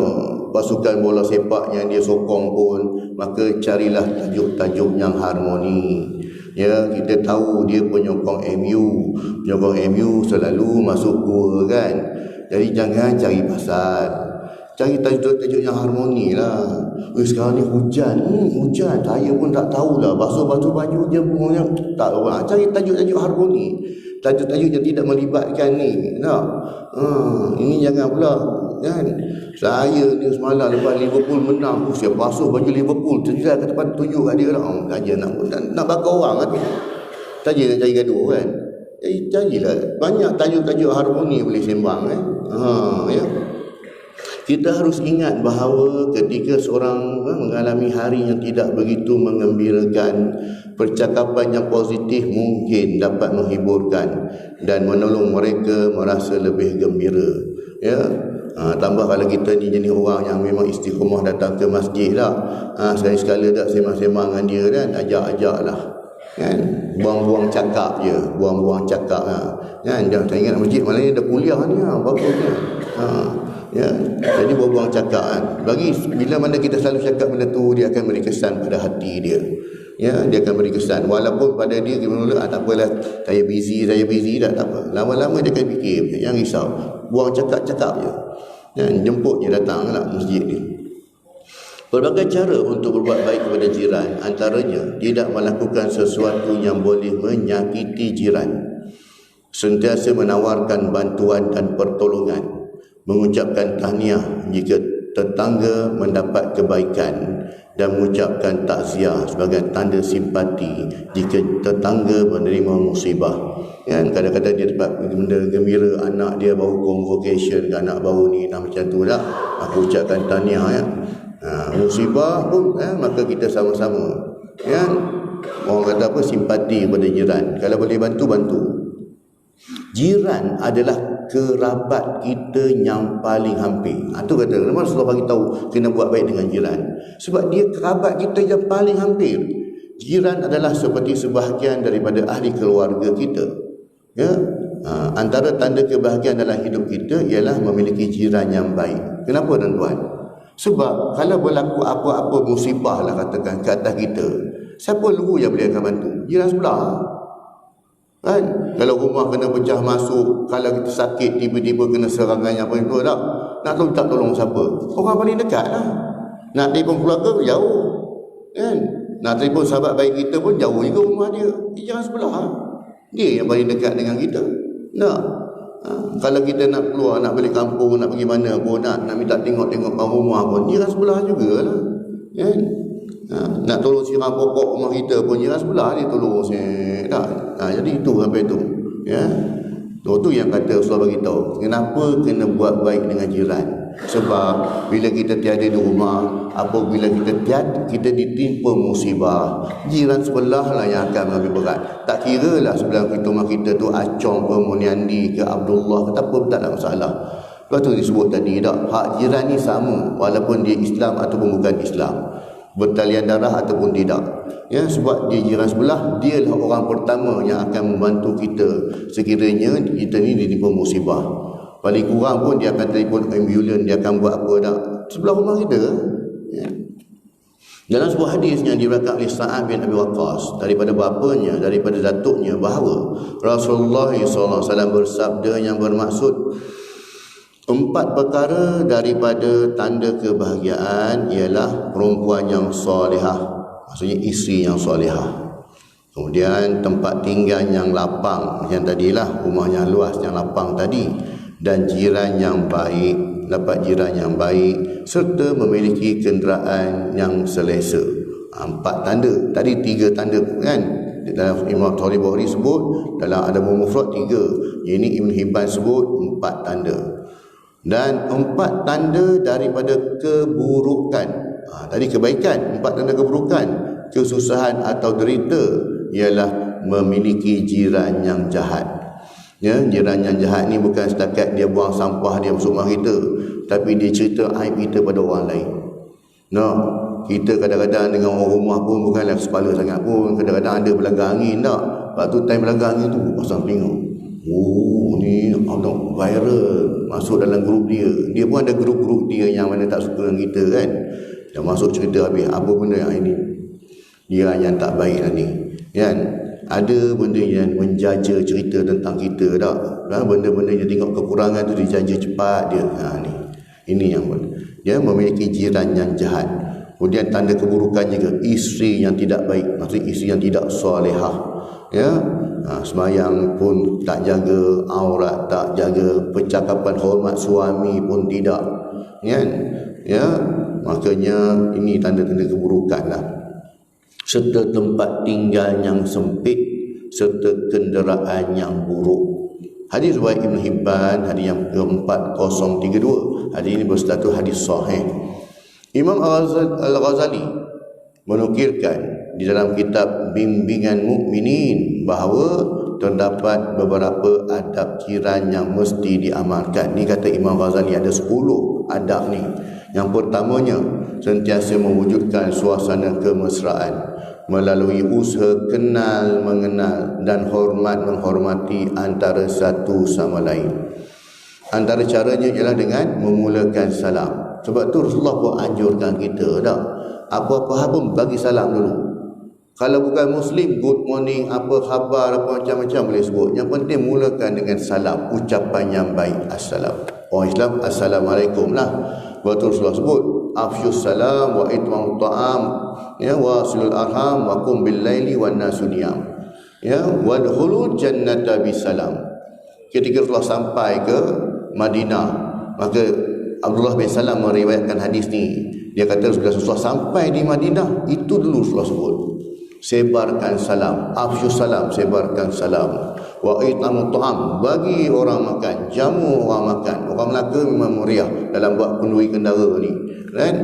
pasukan bola sepak yang dia sokong pun, maka carilah tajuk-tajuk yang harmoni. Ya, kita tahu dia penyokong MU selalu masuk gol, kan? Jadi jangan cari pasal, cari tajuk-tajuk yang harmoni lah. Sekarang ni hujan, saya pun tak tahulah, basuh-basuh baju je bunga tak tahu. Cari tajuk-tajuk harmoni, tajuk-tajuk yang tidak melibatkan ni. Ini jangan pula, kan? Saya ni semalam lepas Liverpool menang, saya basuh baju Liverpool, terjelas ke depan tunjuk kat dia lah. Saja nak bakar orang kan? Saja nak cari gaduh, kan? Jadi carilah banyak tajuk-tajuk harmoni boleh sembang, ya. Kita harus ingat bahawa ketika seorang mengalami hari yang tidak begitu mengembirakan, percakapan yang positif mungkin dapat menghiburkan dan menolong mereka merasa lebih gembira. Ya, tambah kalau kita ni jenis orang yang memang istiqomah datang ke masjid lah, sekali-sekala tak sembang-sembang dengan dia, kan? Ajak-ajak lah, kan? Buang-buang cakap je, kan? Jangan tak ingat masjid malam ni ada kuliah ni, bagusnya. Ya, jadi buang-buang cakap, kan? Bila mana kita selalu cakap benda tu, dia akan beri kesan pada hati dia. Ya, dia akan beri kesan. Walaupun pada dia tak apalah, saya busy dah, tak apa. Lama-lama dia akan fikir, jangan risau. Buang cakap-cakap je. Dan jemput je datang lah masjid ni. Berbagai cara untuk berbuat baik kepada jiran, antaranya tidak melakukan sesuatu yang boleh menyakiti jiran, sentiasa menawarkan bantuan dan pertolongan, mengucapkan tahniah jika tetangga mendapat kebaikan, dan mengucapkan takziah sebagai tanda simpati jika tetangga menerima musibah. Kan, kadang-kadang dia dapat benda gembira, anak dia baru convocation ke anak baru ni, macam tu lah, aku ucapkan tahniah, ya. Musibah pun, maka kita sama-sama, ya. Orang kata apa, simpati kepada jiran. Kalau boleh bantu. Jiran adalah kerabat kita yang paling hampir. Itu kata kenapa Rasulullah bagi tahu kena buat baik dengan jiran. Sebab dia kerabat kita yang paling hampir. Jiran adalah seperti sebahagian daripada ahli keluarga kita. Ya, antara tanda kebahagiaan dalam hidup kita ialah memiliki jiran yang baik. Kenapa, tuan-tuan? Sebab kalau berlaku apa-apa musibah lah katakan ke atas kita, siapa dulu yang boleh akan bantu? Jiran sebelah, kan? Kalau rumah kena pecah masuk, kalau kita sakit tiba-tiba kena serangan yang apa itu tak, nak tak tolong siapa? Orang paling dekat lah. Nak telefon keluarga jauh, kan? Nak telefon sahabat baik kita pun jauh juga rumah dia. Jangan sebelah, dia yang paling dekat dengan kita. Kalau kita nak keluar, nak balik kampung, nak pergi mana pun, nak minta tengok-tengok rumah pun, jiran sebelah jugalah, kan? Nak tolong siram pokok rumah kita pun jiran sebelah dia tolong. Jadi itu sampai tu. Ya, itu yang kata Rasulullah beritahu, kenapa kena buat baik dengan jiran. Sebab bila kita tiada di rumah, apabila kita ditimpa musibah, jiran sebelah lah yang akan mengambil berat. Tak kira lah sebelah rumah kita tu Acong ke, Muniandi ke, Abdullah ke, tak apa, tak ada masalah. Lepas tu disebut tadi tak, hak jiran ni sama walaupun dia Islam ataupun bukan Islam, bertalian darah ataupun tidak. Ya, sebab dia jiran sebelah, dialah orang pertama yang akan membantu kita sekiranya kita ni ditimpa musibah. Paling kurang pun dia akan telefon ambulans, dia akan buat apa dah sebelah rumah kita. Ya. Dalam sebuah hadis yang diriwayatkan oleh Sa'ad bin Abi Waqqas daripada bapanya, daripada datuknya, bahawa Rasulullah SAW bersabda yang bermaksud 4 perkara daripada tanda kebahagiaan ialah perempuan yang solehah, maksudnya isteri yang solehah. Kemudian tempat tinggal yang lapang, yang tadilah rumah yang luas, yang lapang tadi, dan jiran yang baik, dapat jiran yang baik, serta memiliki kenderaan yang selesa. 4 tanda. Tadi 3 tanda kan? Dalam Imam Bukhari sebut, dalam Adabul Mufrad 3. Ini Ibn Hibban sebut 4 tanda. Dan 4 tanda daripada keburukan. Tadi kebaikan, 4 tanda keburukan, kesusahan atau derita ialah memiliki jiran yang jahat. Ya, jiran yang jahat ni bukan setakat dia buang sampah dia masuk rumah kita, tapi dia cerita aib kita pada orang lain. Kita kadang-kadang dengan orang rumah pun bukanlah kepala sangat pun, kadang-kadang ada belaga angin tak. Lepas tu time belaga angin tu pasang tengok, ni ada viral masuk dalam grup dia. Dia pun ada grup-grup dia yang mana tak suka dengan kita kan. Yang masuk cerita habis, apa benda yang ini, dia yang tak baik lah ni kan. Ada benda yang menjaja cerita tentang kita tak. Benda-benda yang tengok kekurangan tu dijaja cepat dia. Ini yang dia memiliki jiran yang jahat. Kemudian tanda keburukan juga isteri yang tidak baik, maksudnya isteri yang tidak solehah. Ya, semayang pun tak jaga aurat, tak jaga percakapan hormat suami pun tidak. Kan? Ya, makanya ini tanda-tanda keburukan lah. Serta tempat tinggal yang sempit, serta kenderaan yang buruk. Hadis riwayat Ibn Hibban, hadis yang ke-4032. Hadis ini berstatus hadis sahih. Imam Al-Ghazali menukilkan di dalam kitab Bimbingan Mukminin bahawa terdapat beberapa adab jiran yang mesti diamalkan. Ni kata Imam Ghazali ada 10 adab ni. Yang pertamanya, sentiasa mewujudkan suasana kemesraan melalui usaha kenal mengenal dan hormat menghormati antara satu sama lain. Antara caranya ialah dengan memulakan salam. Sebab tu Rasulullah pun anjurkan kita tak, apa-apa hal pun bagi salam dulu. Kalau bukan Muslim, good morning, apa khabar, apa macam-macam boleh sebut. Yang penting mulakan dengan salam, ucapan yang baik, assalam. Orang Islam assalamualaikum lah. Betul Rasulullah sebut afsyus salam wa itmamut ta'am, ya, wa silul arham wa qum bil laili wan nasu niyam, ya, wadkhulul jannata bisalam. Ketika Rasulullah sampai ke Madinah, maka Abdullah bin Salam meriwayatkan hadis ni. Dia kata Rasulullah sampai di Madinah, itu dulu Rasulullah sebut, sebarkan salam, afsyus salam, sebarkan salam. Wa it'amut ta'am, bagi orang makan, jamu orang makan. Orang Melaka memang meriah dalam buat kenduri kendara ni kan.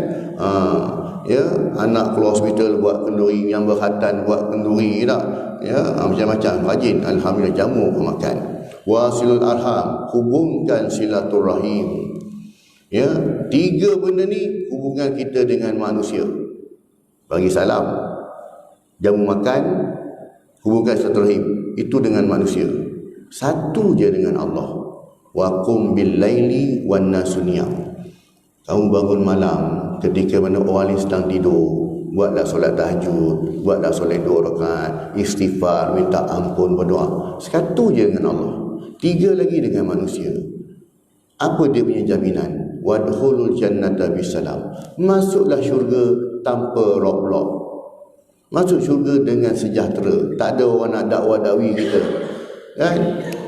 Ya, anak keluar hospital buat kenduri, yang berkhatan buat kenduri tak, ya, macam-macam rajin, alhamdulillah, jamu orang makan. Wasilul arham, hubungkan silaturahim. Ya, 3 benda ni hubungan kita dengan manusia. Bagi salam, jamu makan, hubungkan silaturahim, itu dengan manusia. Satu je dengan Allah. Wa qum bil laili wan nasu niyam. Kamu bangun malam ketika mana orang lain sedang tidur, buatlah solat tahajud, buatlah solat 2 rakaat, istighfar, minta ampun, berdoa. Satu je dengan Allah, 3 lagi dengan manusia. Apa dia punya jaminan? Wadkhulul jannata bisalam. Masuklah syurga tanpa roblok. Masuk syurga dengan sejahtera. Tak ada orang nak dakwa-dakwi kita kan.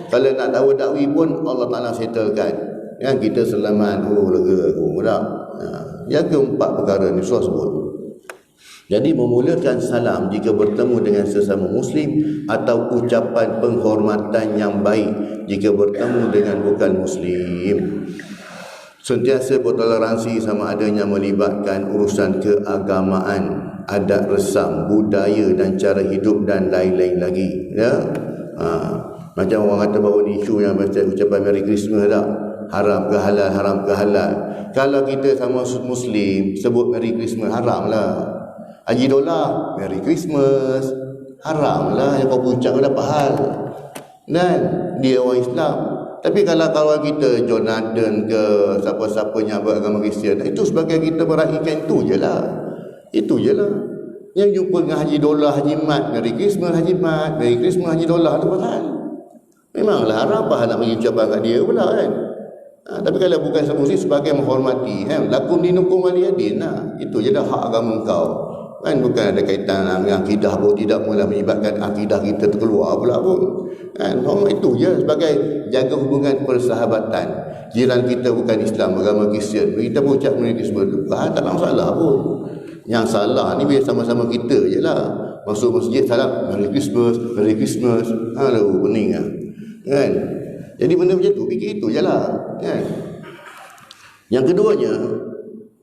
Kalau nak dakwa-dakwi pun Allah Ta'ala settlekan kan, kita selamat, lega aku tak. Jaga 4 perkara ni Rasulullah sebut. Jadi memulakan salam jika bertemu dengan sesama Muslim atau ucapan penghormatan yang baik jika bertemu dengan bukan Muslim. Sentiasa bertoleransi sama adanya melibatkan urusan keagamaan, adat resam, budaya dan cara hidup dan lain-lain lagi. Ya? Macam orang kata baru ni isu yang macam ucapan Merry Christmas tak? Haram ke halal, haram ke halal. Kalau kita sama Muslim sebut Merry Christmas, haram lah. Haji Dollah, Merry Christmas, haram lah yang kau ucap kau dapat hal. Dan dia orang Islam. Tapi kalau kawan kita Jonathan ke siapa-siapa yang beragama Kristian, itu sebagai kita meraihkan itu je lah. Itu je lah. Yang jumpa dengan Haji Dollah, Haji Mat, Merry Christmas Haji Mat, Merry Christmas Haji Dollah, tu pasal memanglah haram, apa nak bagi ucapan kat dia pula kan. Tapi kalau bukan semuanya sebagai menghormati kan, lakum dinukum waliyadin lah. Itu je dah hak agama kau kan, bukan ada kaitan dengan akidah pun, tidak mula menyebabkan akidah kita terkeluar pula pun kan. Itu je sebagai jaga hubungan persahabatan. Jiran kita bukan Islam, agama Kristian, kita pun ucap Merry Christmas, tak ada masalah pun. Yang salah ni biar sama-sama kita je lah. Masuk masjid salam Merry Christmas, Merry Christmas, aduh pening lah kan. Jadi benda macam tu, fikir itu je lah kan. Yang keduanya,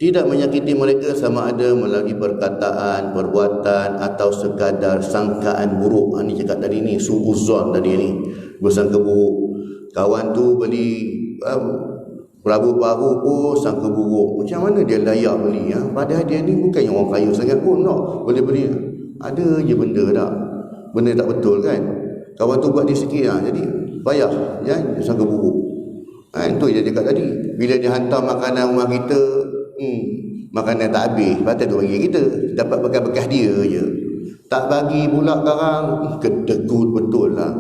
tidak menyakiti mereka sama ada melalui perkataan, perbuatan atau sekadar sangkaan buruk. Ini cakap tadi ni, su'uzon tadi ni, bersangka buruk. Kawan tu beli perabot baru pun sangka buruk. Macam mana dia layak beli ya? Padahal dia ni bukan yang orang kaya sangat pun tak boleh beli. Ada je benda tak, benda tak betul kan. Kawan tu buat dia sikit lah, jadi payah ya, dia sangka buruk. Itu je cakap tadi. Bila dia hantar makanan rumah kita, makanan tak habis, patut tu bagi kita, dapat bekas-bekas dia je. Tak bagi pula sekarang, ketegut betul lah.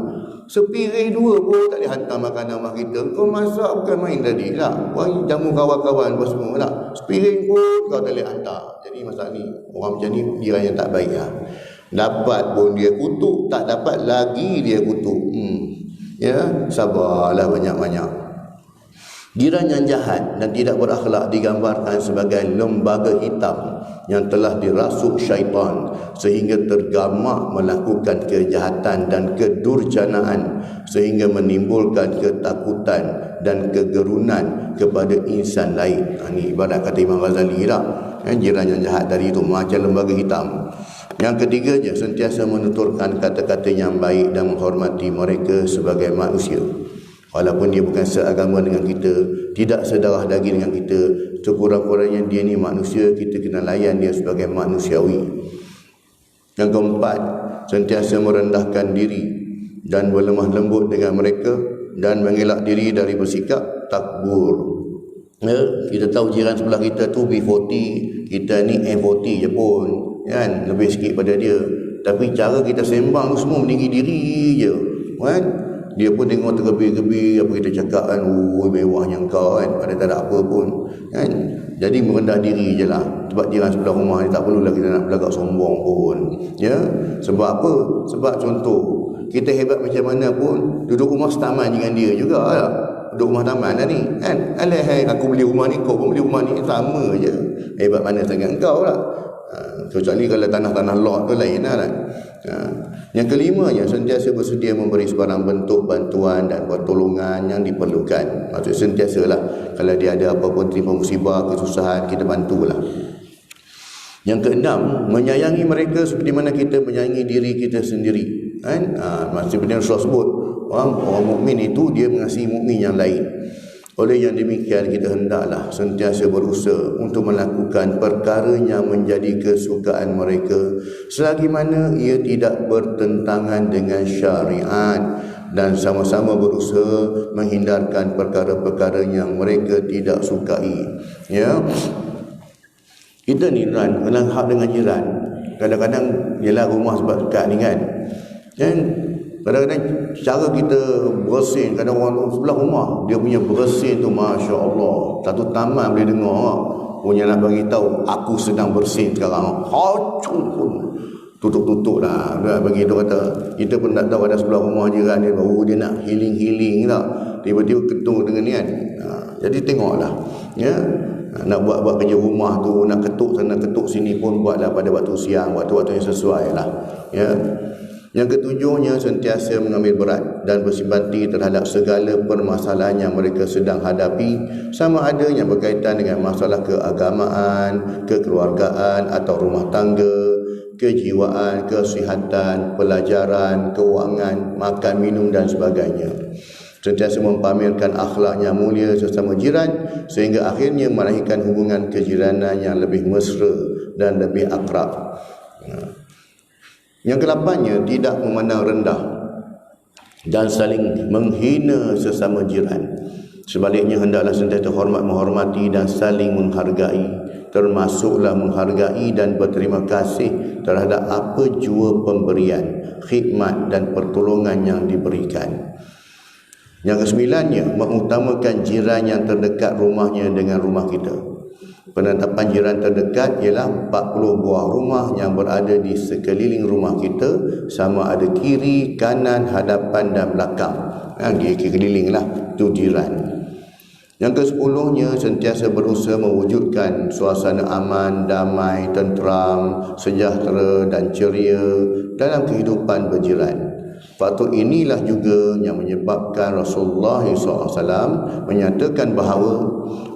Sepiring dua pun tak boleh hantar makanan rumah kita. Kau masak bukan main tadi lah, orang jamu kawan-kawan pun semua lah. Sepiring pun kau tak boleh hantar. Jadi masalah ni, orang macam ni jiran yang tak baik lah. Dapat pun dia kutuk, tak dapat lagi dia kutuk. Ya, sabarlah banyak-banyak. Jiran yang jahat dan tidak berakhlak digambarkan sebagai lembaga hitam yang telah dirasuk syaitan sehingga tergamak melakukan kejahatan dan kedurjanaan sehingga menimbulkan ketakutan dan kegerunan kepada insan lain. Ini ibarat kata Imam Ghazali lah. Jiran yang jahat dari itu macam lembaga hitam. Yang ketiganya, sentiasa menuturkan kata-kata yang baik dan menghormati mereka sebagai manusia. Walaupun dia bukan seagama dengan kita, tidak sedarah daging dengan kita, sekurang-kurangnya dia ni manusia, kita kena layan dia sebagai manusiawi. Yang keempat, sentiasa merendahkan diri dan berlemah lembut dengan mereka dan mengelak diri dari bersikap takbur. Ya, kita tahu jiran sebelah kita tu B40, kita ni A40 je pun kan, lebih sikit pada dia. Tapi cara kita sembang tu semua meninggi diri je kan. Dia pun tengok tergebir-gebir apa kita cakap kan, mewahnya kau kan, pada tak ada apa pun kan. Jadi merendah diri je lah. Sebab jiran sebelah rumah ni tak perlulah kita nak belagak sombong pun ya. Sebab apa? Sebab contoh, kita hebat macam mana pun duduk rumah setaman dengan dia juga lah. Duduk rumah taman lah ni kan. Alahai, aku beli rumah ni, kau pun beli rumah ni, sama je. Hebat mana sangat kau lah. Kecuali kalau tanah-tanah lot tu lain lah kan. Yang kelimanya, sentiasa bersedia memberi sebarang bentuk bantuan dan pertolongan yang diperlukan. Maksud sentiasalah, kalau dia ada apa-apa terima musibah, kesusahan, kita bantulah. Yang keenam, menyayangi mereka seperti mana kita menyayangi diri kita sendiri kan. Seperti yang Rasulullah sebut, orang mukmin itu dia mengasihi mukmin yang lain. Oleh yang demikian, kita hendaklah sentiasa berusaha untuk melakukan perkara yang menjadi kesukaan mereka selagi mana ia tidak bertentangan dengan syariat, dan sama-sama berusaha menghindarkan perkara-perkara yang mereka tidak sukai. Ya, kita ni kan kena hak dengan jiran. Kadang-kadang ialah rumah sebab dekat ni kan. Dan kadang-kadang cara kita bersin, kadang orang sebelah rumah dia punya bersin tu Masya Allah, satu taman boleh dengar punya nak bagi tahu aku sedang bersin sekarang. Hacung pun tutup-tutup lah bagi dia kata. Kita pun tak tahu ada sebelah rumah jiran dia baru dia nak healing tak, tiba-tiba ketung dengan ni kan. Jadi tengoklah ya, Nak buat kerja rumah tu, nak ketuk sana ketuk sini pun buatlah pada waktu siang, waktu-waktu yang sesuai lah. Ya. Yang ketujuhnya, sentiasa mengambil berat dan bersimpati terhadap segala permasalahan yang mereka sedang hadapi, sama ada yang berkaitan dengan masalah keagamaan, kekeluargaan atau rumah tangga, kejiwaan, kesihatan, pelajaran, keuangan, makan, minum dan sebagainya. Sentiasa mempamerkan akhlaknya mulia sesama jiran sehingga akhirnya melahirkan hubungan kejiranan yang lebih mesra dan lebih akrab. Yang ke-8-nya, tidak memandang rendah dan saling menghina sesama jiran. Sebaliknya, hendaklah sentiasa hormat menghormati dan saling menghargai, termasuklah menghargai dan berterima kasih terhadap apa jua pemberian, khidmat dan pertolongan yang diberikan. Yang ke-9-nya, mengutamakan jiran yang terdekat rumahnya dengan rumah kita. Penetapan jiran terdekat ialah 40 buah rumah yang berada di sekeliling rumah kita, sama ada kiri, kanan, hadapan dan belakang. Keliling lah, itu jiran. Yang ke-10-nya, sentiasa berusaha mewujudkan suasana aman, damai, tenteram, sejahtera dan ceria dalam kehidupan berjiran. Faktor inilah juga yang menyebabkan Rasulullah SAW menyatakan bahawa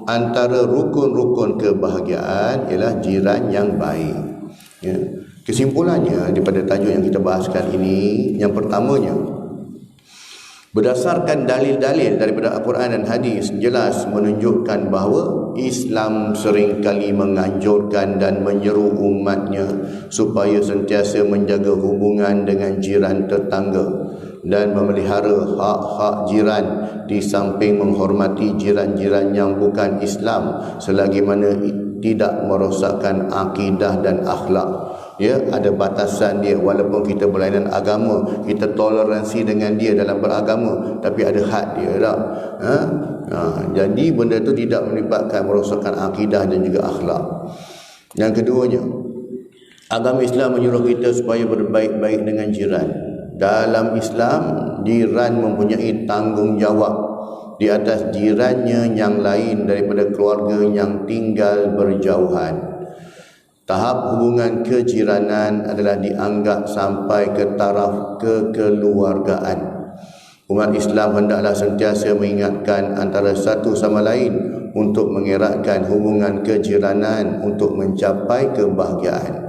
antara rukun-rukun kebahagiaan ialah jiran yang baik. Ya. Kesimpulannya daripada tajuk yang kita bahaskan ini, yang pertamanya, berdasarkan dalil-dalil daripada Al-Quran dan hadis jelas menunjukkan bahawa Islam seringkali menganjurkan dan menyeru umatnya supaya sentiasa menjaga hubungan dengan jiran tetangga dan memelihara hak-hak jiran di samping menghormati jiran-jiran yang bukan Islam selagi mana tidak merosakkan akidah dan akhlak. Ya, ada batasan dia. Walaupun kita berlainan agama, kita toleransi dengan dia dalam beragama, tapi ada had dia tak? Jadi benda itu tidak melibatkan merosakkan akidah dan juga akhlak. Yang keduanya, agama Islam menyuruh kita supaya berbaik-baik dengan jiran. Dalam Islam, jiran mempunyai tanggungjawab di atas jirannya yang lain daripada keluarga yang tinggal berjauhan. Tahap hubungan kejiranan adalah dianggap sampai ke taraf kekeluargaan. Umat Islam hendaklah sentiasa mengingatkan antara satu sama lain untuk mengeratkan hubungan kejiranan untuk mencapai kebahagiaan.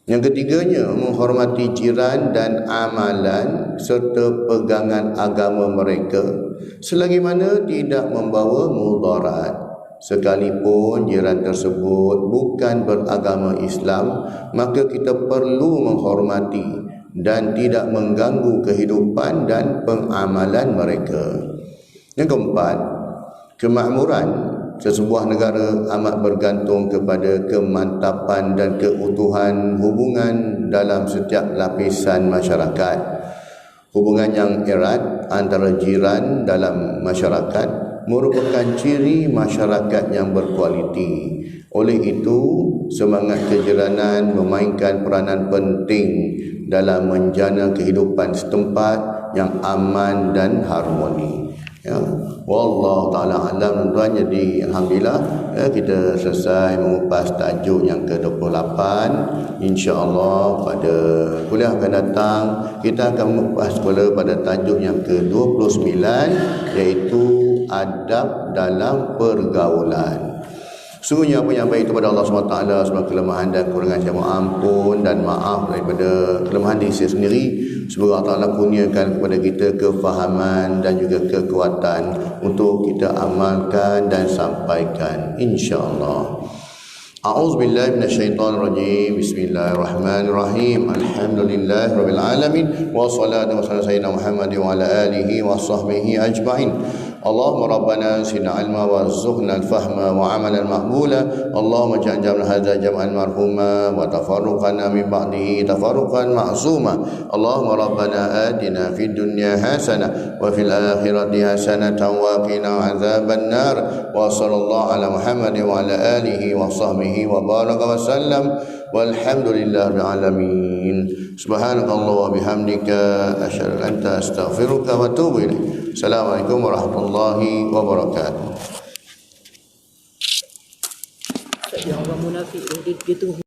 Yang ketiganya, menghormati jiran dan amalan serta pegangan agama mereka selagi mana tidak membawa mudarat. Sekalipun jiran tersebut bukan beragama Islam, maka kita perlu menghormati dan tidak mengganggu kehidupan dan pengamalan mereka. Yang keempat, kemakmuran sesebuah negara amat bergantung kepada kemantapan dan keutuhan hubungan dalam setiap lapisan masyarakat. Hubungan yang erat antara jiran dalam masyarakat merupakan ciri masyarakat yang berkualiti. Oleh itu, semangat kejiranan memainkan peranan penting dalam menjana kehidupan setempat yang aman dan harmoni. Ya, wallahu taala alam tuan. Jadi alhamdulillah kita selesai mengupas tajuk yang ke-28. Insya-Allah pada kuliah akan datang kita akan mengupas pula pada tajuk yang ke-29, iaitu adab dalam pergaulan. Sungguhnya apa yang baik itu pada Allah SWT, sebab kelemahan dan kekurangan saya mohon ampun dan maaf daripada kelemahan diri saya sendiri. Semoga Allah Ta'ala kurniakan kepada kita kefahaman dan juga kekuatan untuk kita amalkan dan sampaikan, insya-Allah. A'udzubillahi minasyaitonirrajim. Bismillahirrahmanirrahim. Alhamdulillahirabbil alamin wassalatu wassalamu ala sayyidina Muhammad wa ala alihi wa sahbihi ajma'in. Allahumma rabbana zidna ilma warzuqna al-fahma wa amalan maqbula. Allahumma ij'al jam'ana hadza jam'an marhuma wa tafarruqana min ba'dihi tafarruqan ma'suma. Allahumma rabbana atina fid dunya hasanah wa fil akhirati hasanatan wa qina adzaban nar. Wa sallallahu ala Muhammad wa ala alihi wa sahbihi wa baraka wa sallam. Walhamdulillahil alamin. Subhanakallah wa bihamdika asyhadu an la ilaha illa anta astaghfiruka wa atubu ilaik. Assalamualaikum warahmatullahi wabarakatuh. Afiq dia tunggu